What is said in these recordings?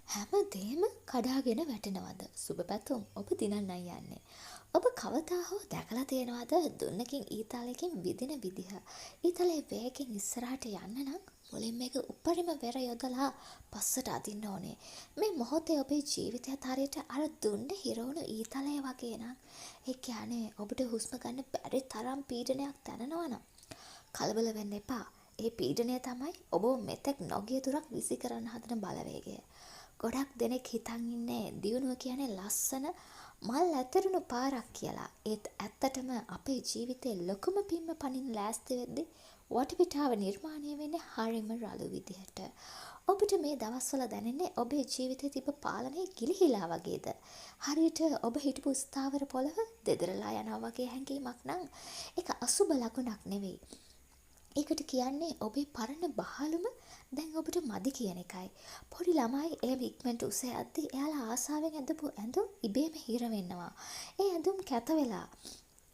හැමදේම කඩාගෙන වැටෙනවද? සුබ පැතුම් ඔබ දිනන්නයි යන්නේ. ඔබ කවදා හෝ දැකලා තියෙනවද දුන්නකින් ඊතලයකින් විදින විදිහ? ඊතලයේ වේගෙන් ඉස්සරහට යන්න නම් මුලින්ම මේක උඩරිම වෙර යොදලා පස්සට අදින්න ඕනේ. මේ මොහොතේ ඔබේ ජීවිතයත් හරියට අර දුන්න හිරවුණු ඊතලය වගේ නම් ඒ කියන්නේ ඔබට හුස්ම ගන්න බැරි තරම් පීඩනයක් දැනෙනවා නම් කලබල වෙන්න එපා. ඒ පීඩනය තමයි ඔබ මෙතෙක් නොගිය දුරක් විසි කරන්න හදන බලවේගය. ගොඩක් දෙනෙක් හිතන් ඉන්නේ දියුණුව කියන්නේ ලස්සන මල් ඇතරුණු පාරක් කියලා. ඒත් ඇත්තටම අපේ ජීවිතේ ලොකුම පිම්ම පනින්න ලෑස්ති වෙද්දී වටපිටාව නිර්මාණය වෙන්නේ හරිම රළු විදිහට. ඔබට මේ දවස්වල දැනෙන්නේ ඔබේ ජීවිතේ තිබ්බ පාලනේ ගිලිහිලා වගේද? හරියට ඔබ හිටපු ස්ථාවර පොළව දෙදරලා යනවා වගේ හැඟීමක් නම් ඒක අසුබ ලකුණක් නෙවෙයි. ඒකට කියන්නේ ඔබේ පරණ බහලුම දැන් ඔබට මදි කියන එකයි. පොඩි ළමයි එහෙම ඉක්මනට උස යද්දී එයාලා ආසාවෙන් ඇඳපු ඇඳුම් ඉබේම හිර වෙනවා. ඒ ඇඳුම් කැත වෙලා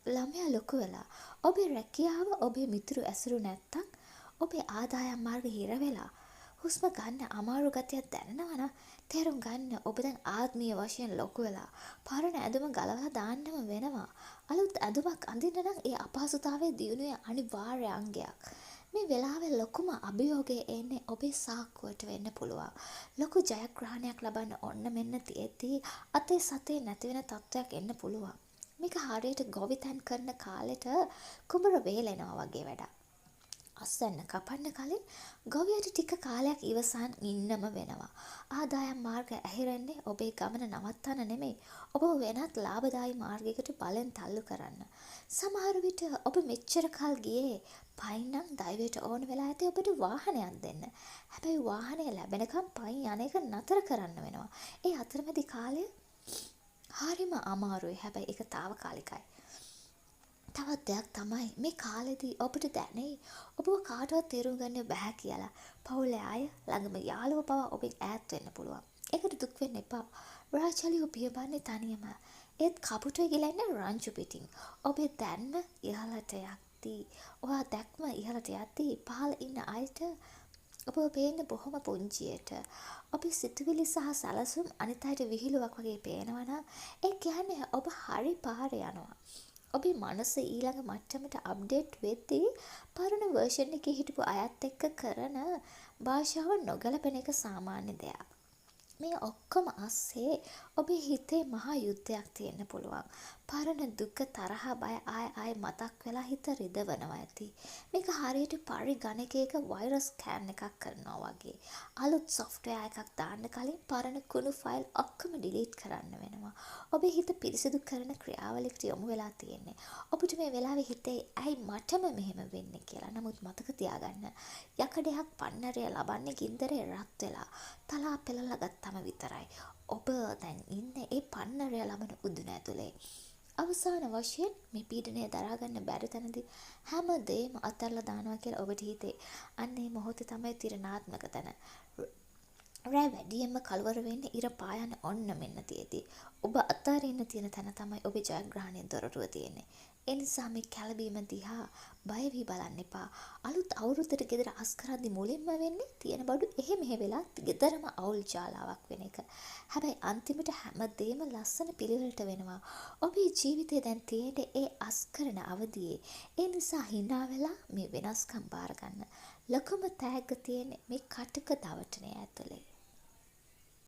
ළමයා ලොකු වෙලා ඔබේ රැකියාව ඔබේ මිතුරු ඇසුරු නැත්තම් ඔබේ ආදායම් මාර්ග හිර වෙලා හුස්ම ගන්න අමාරු ගතියක් දැනෙනවා නම් තේරුම් ගන්න ඔබ දැන් ආත්මීය වශයෙන් ලොකු වෙලා පරණ ඇඳුම ගලවලා දාන්නම වෙනවා. අලුත් ඇඳුමක් අඳින්න නම් ඒ අපහසුතාවයේ දියුණුවේ අනිවාර්ය අංගයක්. මේ වෙලාවේ ලොකුම අභියෝගය එන්නේ ඔබේ සාක්කුවට වෙන්න පුළුවන්. ලොකු ජයග්‍රහණයක් ලබන්න ඔන්න මෙන්න තියෙද්දී අතේ සතේ නැති වෙන තත්ත්වයක් එන්න පුළුවන්. මේක හරියට ගොවිතැන් කරන කාලෙට කුඹර වේලෙනවා වගේ වැඩක්. අස්සන්න කපන්න කලින් ගොවියට ටික කාලයක් ඉවසන් ඉන්නම වෙනවා. ආදායම් මාර්ග ඇහිරෙන්නේ ඔබේ ගමන නවත්තන්න නෙමෙයි. ඔබ වෙනත් ලාභදායී මාර්ගයකට බලෙන් තල්ලු කරන්න. සමහර විට ඔබ මෙච්චර කල් ගියේ පයින් නම් දෛවයට ඕන වෙලා ඇති ඔබට වාහනයක් දෙන්න. හැබැයි වාහනය ලැබෙනකම් පයින් යන එක නතර කරන්න වෙනවා. ඒ අතරමැදි කාලය හරිම අමාරුයි. හැබැයි ඒක తాවකාලිකයි. තවත් දෙයක් තමයි මේ කාලෙදී ඔබට දැනෙයි ඔබව කාටවත් තේරුම් ගන්න බෑ කියලා. පවුලේ අය ළඟම යාළුවෝ පවා ඔබෙන් ඈත් වෙන්න පුළුවන්. ඒකට දුක් වෙන්න එපා. රාජලියෝ පියබන්නේ තනියම. ඒත් කපුටෝ ගිලන්නේ රංචු පිටින්. ඔබේ දැන්ම ඉහළට යද්දී, ඔයා දැක්ම ඉහළට යද්දී පහළ ඉන්න අයට ඔබ පේන්න බොහොම පුංචියට. ඔබේ සිතුවිලි සහ සැලසුම් අනිත් අයට විහිළුවක් වගේ පේනවා නම් ඒ කියන්නේ ඔබ හරි පාරේ යනවා. ඔබේ මනස ඊළඟ මට්ටමට අප්ඩේට් වෙද්දී පරණ වර්ෂන් එකේ හිටපු අයත් එක්ක කරන භාෂාව නොගැලපෙන එක සාමාන්‍ය දෙයක්. මේ ඔක්කොම අස්සේ ඔබේ හිතේ මහා යුද්ධයක් තියෙන්න පුළුවන්. පරණ දුක තරහ බය ආය මතක් වෙලා හිත රිදවනවා ඇති. මේක හරියට පරිගණකයක වෛරස් ස්කෑන් එකක් කරනවා වගේ. අලුත් සොෆ්ට්වෙයාර් එකක් දාන්න කලින් පරණ කුණු ෆයිල් ඔක්කොම ඩිලීට් කරන්න වෙනවා. ඔබේ හිත පිරිසිදු කරන ක්‍රියාවලියකට යොමු වෙලා තියෙන්නේ. ඔබට මේ වෙලාවේ හිතේ ඇයි මටම මෙහෙම වෙන්නේ කියලා. නමුත් මතක තියාගන්න. යකඩයක් පන්නරය ලබන්නේ ගින්දරේ රත් වෙලා. තලා පෙළලා ගත්තම විතරයි. ඔබ දැන් ඉන්නේ ඒ පන්නරය ලබන උදුන ඇතුලේ. අවසාන වශයෙන් මේ පීඩනය දරා ගන්න බැරි තැනදී හැම දෙයක්ම අතහැරලා දානවා කියලා ඔබට හිතේ. අන්න ඒ මොහොතේ තමයි තිරණාත්මක තැන. රෑ වැඩියෙන්ම කලවර වෙන්නේ ඉර පායන ඔන්න මෙන්න තියේදී. ඔබ අතාරින්න තියෙන තැන තමයි ඔබේ ජයග්‍රහණයේ දොරටුව තියෙන්නේ. ඒ නිසා මේ කැළඹීම දිහා බය වී බලන්න එපා. අලුත් අවුරුද්දට ගෙදර අස් කරද්දි මුලින්ම වෙන්නේ තියෙන බඩු එහෙ මෙහෙ වෙලා ගෙදරම අවුල් ජාලාවක් වෙන එක. හැබැයි අන්තිමට හැමදේම ලස්සන පිළිවෙලට වෙනවා. ඔබේ ජීවිතේ දැන් තියෙන්නේ ඒ අස් කරන අවදියේ. ඒ නිසා hina වෙලා මේ වෙනස්කම් බාර ගන්න. ලොකුම තෑග්ග තියෙන්නේ මේ කටක දවටනය ඇතුලේ.